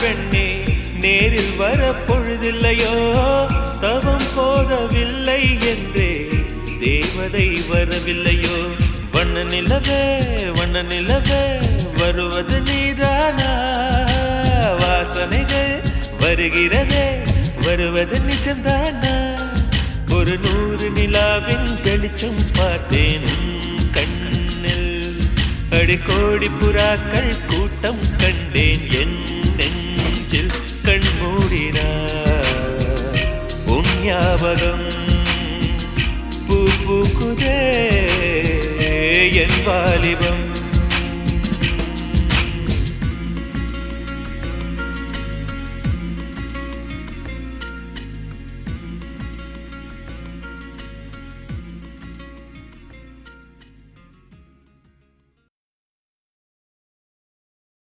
பெண்ணே நேரில் வர பொழுதில்லையோ தவம் போதவில்லை என்றே தேவதை வரவில்லையோ வண்ண நிலவே வருவது நீதானா வாசனைகள் வருகிறதே வருவது நிஜம்தானா ஒரு 100 நிலாவின் வெளிச்சம் பார்த்தேன் கண்ணில் அடிக்கோடி புறாக்கள் கூட்டம்